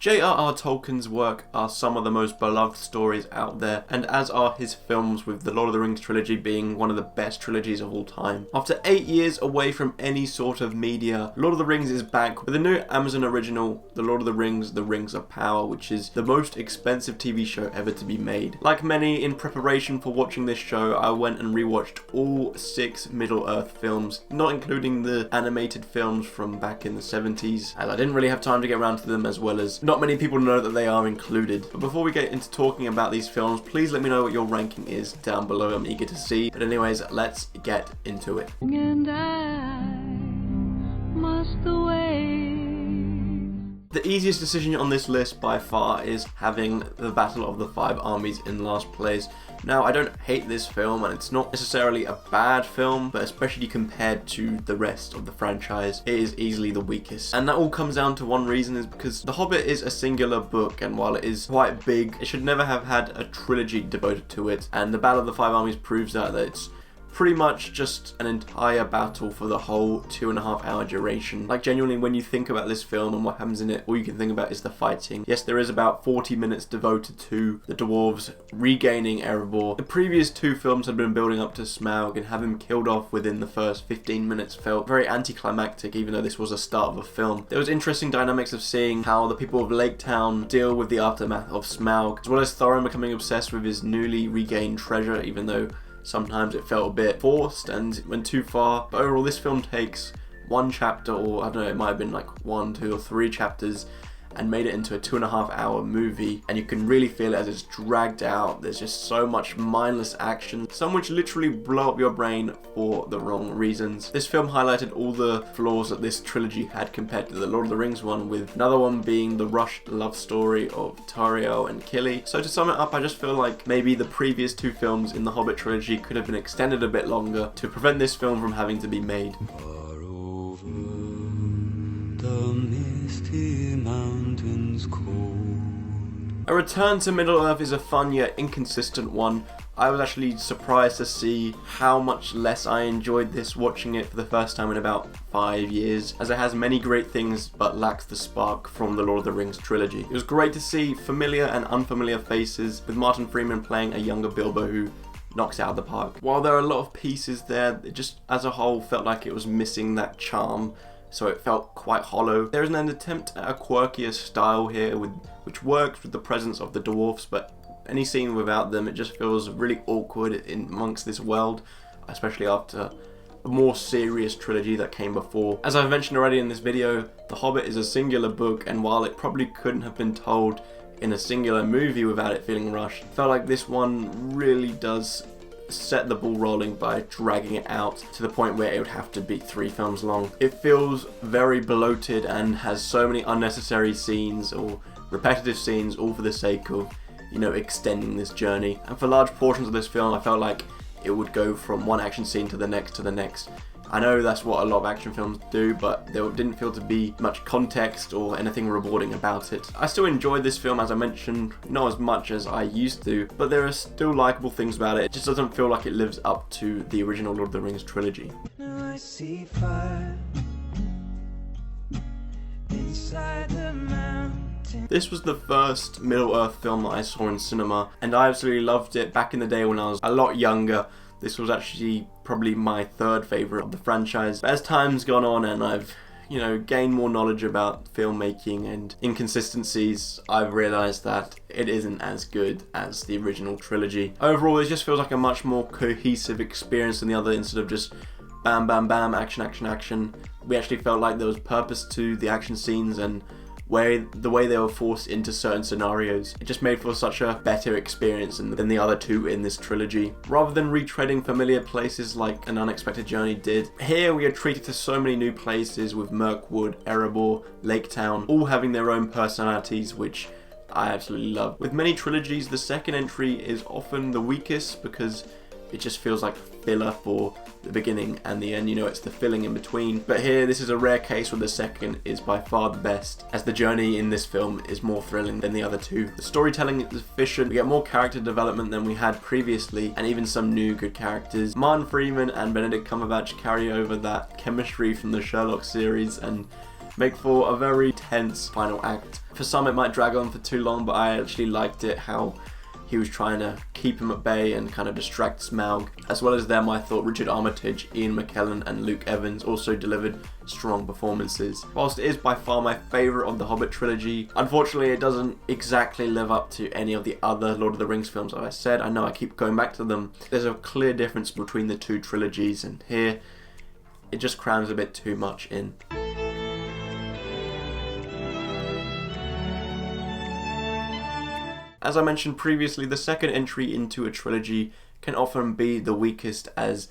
J.R.R. Tolkien's work are some of the most beloved stories out there, and as are his films, with the Lord of the Rings trilogy being one of the best trilogies of all time. After 8 years away from any sort of media, Lord of the Rings is back with a new Amazon original, The Lord of the Rings, The Rings of Power, which is the most expensive TV show ever to be made. Like many, in preparation for watching this show, I went and rewatched all 6 Middle-earth films, not including the animated films from back in the 70s, as I didn't really have time to get around to them, as well as not many people know that they are included. But before we get into talking about these films, please let me know what your ranking is down below. I'm eager to see. But anyways, let's get into it. And I must away. The easiest decision on this list by far is having the Battle of the Five Armies in last place. Now, I don't hate this film, and it's not necessarily a bad film, but especially compared to the rest of the franchise, it is easily the weakest. And that all comes down to one reason, is because The Hobbit is a singular book, and while it is quite big, it should never have had a trilogy devoted to it. And the Battle of the Five Armies proves that it's pretty much just an entire battle for the whole 2.5 hour duration. Like, genuinely, when you think about this film and what happens in it, all you can think about is the fighting. Yes, there is about 40 minutes devoted to the dwarves regaining Erebor. The previous 2 films had been building up to Smaug, and having him killed off within the first 15 minutes felt very anticlimactic, even though this was a start of a film. There was interesting dynamics of seeing how the people of Lake Town deal with the aftermath of Smaug, as well as Thorin becoming obsessed with his newly regained treasure, even though sometimes it felt a bit forced and went too far. But overall, this film takes one chapter, or I don't know, it might have been like 1, 2, or 3 chapters, and made it into a 2.5 hour movie, and you can really feel it as it's dragged out. There's just so much mindless action, some which literally blow up your brain for the wrong reasons. This film highlighted all the flaws that this trilogy had compared to the Lord of the Rings one, with another one being the rushed love story of Tauriel and Kili. So to sum it up, I just feel like maybe the previous 2 films in the Hobbit trilogy could have been extended a bit longer to prevent this film from having to be made. A return to Middle-earth is a fun yet inconsistent one. I was actually surprised to see how much less I enjoyed this watching it for the first time in about 5 years, as it has many great things but lacks the spark from the Lord of the Rings trilogy. It was great to see familiar and unfamiliar faces, with Martin Freeman playing a younger Bilbo who knocks it out of the park. While there are a lot of pieces there, it just as a whole felt like it was missing that charm, so it felt quite hollow. There is an attempt at a quirkier style here, which works with the presence of the dwarfs, but any scene without them, it just feels really awkward in amongst this world, especially after a more serious trilogy that came before. As I've mentioned already in this video, The Hobbit is a singular book, and while it probably couldn't have been told in a singular movie without it feeling rushed, I felt like this one really does set the ball rolling by dragging it out to the point where it would have to be 3 films long. It feels very bloated and has so many unnecessary scenes or repetitive scenes, all for the sake of, you know, extending this journey. And for large portions of this film, I felt like it would go from one action scene to the next to the next. I know that's what a lot of action films do, but there didn't feel to be much context or anything rewarding about it. I still enjoyed this film, as I mentioned, not as much as I used to, but there are still likable things about it. It just doesn't feel like it lives up to the original Lord of the Rings trilogy. Now I see fire inside the mountain. This was the first Middle-earth film that I saw in cinema, and I absolutely loved it back in the day when I was a lot younger. This was actually probably my 3rd favourite of the franchise. But as time's gone on and I've, gained more knowledge about filmmaking and inconsistencies, I've realised that it isn't as good as the original trilogy. Overall, it just feels like a much more cohesive experience than the other, instead of just bam, bam, bam, action, action, action. We actually felt like there was purpose to the action scenes, and the way they were forced into certain scenarios. It just made for such a better experience than the other 2 in this trilogy. Rather than retreading familiar places like An Unexpected Journey did, here we are treated to so many new places, with Mirkwood, Erebor, Lake Town, all having their own personalities, which I absolutely love. With many trilogies, the second entry is often the weakest because it just feels like filler for the beginning and the end, it's the filling in between. But here, this is a rare case where the second is by far the best, as the journey in this film is more thrilling than the other 2. The storytelling is efficient, we get more character development than we had previously, and even some new good characters. Martin Freeman and Benedict Cumberbatch carry over that chemistry from the Sherlock series, and make for a very tense final act. For some it might drag on for too long, but I actually liked it how he was trying to keep him at bay and kind of distract Smaug. As well as them, I thought Richard Armitage, Ian McKellen and Luke Evans also delivered strong performances. Whilst it is by far my favourite of the Hobbit trilogy, unfortunately it doesn't exactly live up to any of the other Lord of the Rings films. As I said, I know I keep going back to them. There's a clear difference between the two trilogies, and here it just crams a bit too much in. As I mentioned previously, the second entry into a trilogy can often be the weakest, as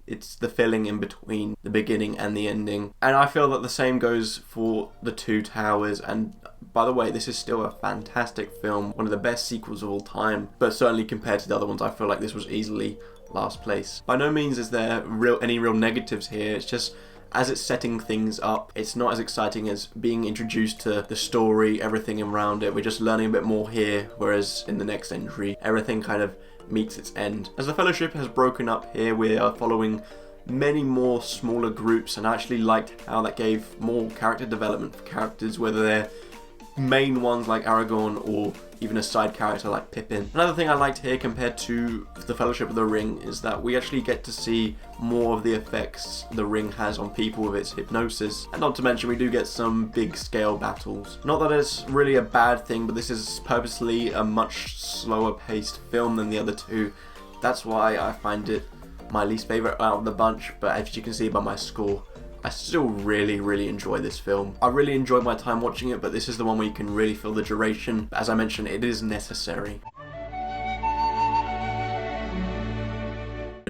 it's the filling in between the beginning and the ending. And I feel that the same goes for The Two Towers, and by the way, this is still a fantastic film, one of the best sequels of all time, but certainly compared to the other ones, I feel like this was easily last place. By no means is there any real negatives here, it's just as it's setting things up, it's not as exciting as being introduced to the story, everything around it. We're just learning a bit more here, whereas in the next entry, everything kind of meets its end. As the Fellowship has broken up here, we are following many more smaller groups, and I actually liked how that gave more character development for characters, whether they're main ones like Aragorn or even a side character like Pippin. Another thing I liked here compared to the Fellowship of the Ring is that we actually get to see more of the effects the ring has on people with its hypnosis, and not to mention we do get some big scale battles. Not that it's really a bad thing, but this is purposely a much slower paced film than the other two. That's why I find it my least favourite out of the bunch, but as you can see by my score, I still really enjoy this film. I really enjoyed my time watching it, but this is the one where you can really feel the duration. As I mentioned, it is necessary.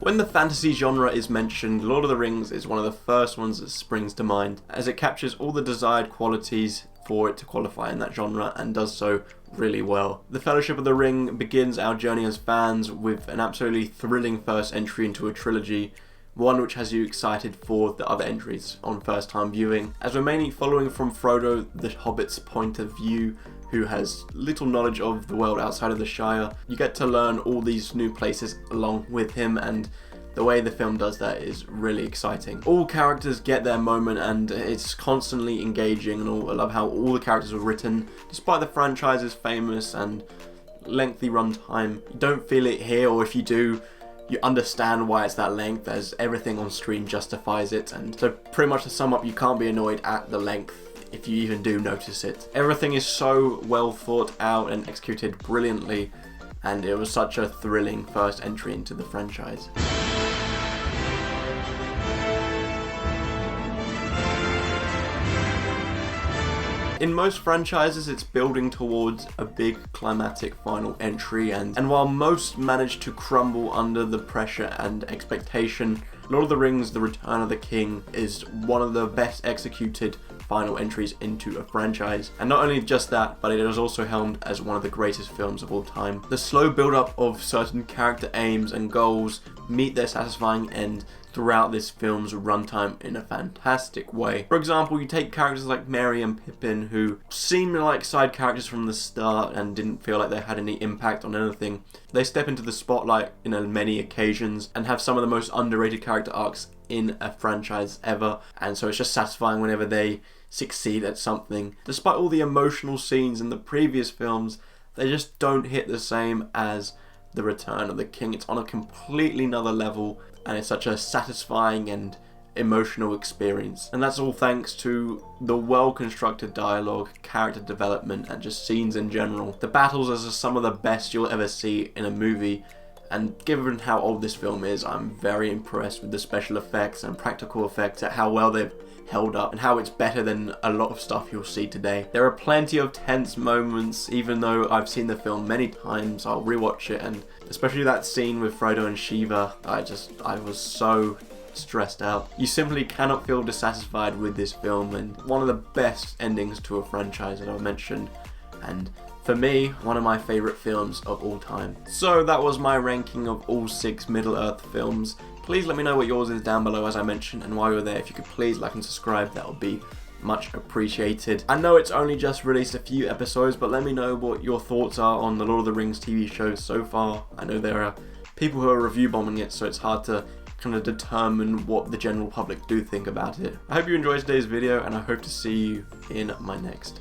When the fantasy genre is mentioned, Lord of the Rings is one of the first ones that springs to mind, as it captures all the desired qualities for it to qualify in that genre, and does so really well. The Fellowship of the Ring begins our journey as fans with an absolutely thrilling first entry into a trilogy, one which has you excited for the other entries on first time viewing, as we're mainly following from Frodo the Hobbit's point of view, who has little knowledge of the world outside of the Shire. You get to learn all these new places along with him, and the way the film does that is really exciting. All characters get their moment and it's constantly engaging, and I love how all the characters were written despite the franchise's famous and lengthy runtime. You don't feel it here, or if you do, you understand why it's that length, as everything on screen justifies it. And so pretty much to sum up, you can't be annoyed at the length if you even do notice it. Everything is so well thought out and executed brilliantly, and it was such a thrilling first entry into the franchise. In most franchises, it's building towards a big climatic final entry, and while most manage to crumble under the pressure and expectation, Lord of the Rings: The Return of the King is one of the best executed final entries into a franchise. And not only just that, but it is also helmed as one of the greatest films of all time. The slow build-up of certain character aims and goals meet their satisfying end throughout this film's runtime in a fantastic way. For example, you take characters like Merry and Pippin, who seemed like side characters from the start and didn't feel like they had any impact on anything. They step into the spotlight in many occasions and have some of the most underrated character arcs in a franchise ever, and so it's just satisfying whenever they succeed at something. Despite all the emotional scenes in the previous films, they just don't hit the same as The Return of the King. It's on a completely another level, and it's such a satisfying and emotional experience. And that's all thanks to the well-constructed dialogue, character development, and just scenes in general. The battles are some of the best you'll ever see in a movie, and given how old this film is, I'm very impressed with the special effects and practical effects, at how well they've held up and how it's better than a lot of stuff you'll see today. There are plenty of tense moments. Even though I've seen the film many times, I'll rewatch it, and especially that scene with Frodo and Shiva, I was so stressed out. You simply cannot feel dissatisfied with this film, and one of the best endings to a franchise that I've mentioned, and for me, one of my favourite films of all time. So that was my ranking of all 6 Middle-earth films. Please let me know what yours is down below, as I mentioned, and while you're there, if you could please like and subscribe, that would be much appreciated. I know it's only just released a few episodes, but let me know what your thoughts are on the Lord of the Rings TV show so far. I know there are people who are review bombing it, so it's hard to kind of determine what the general public do think about it. I hope you enjoyed today's video, and I hope to see you in my next.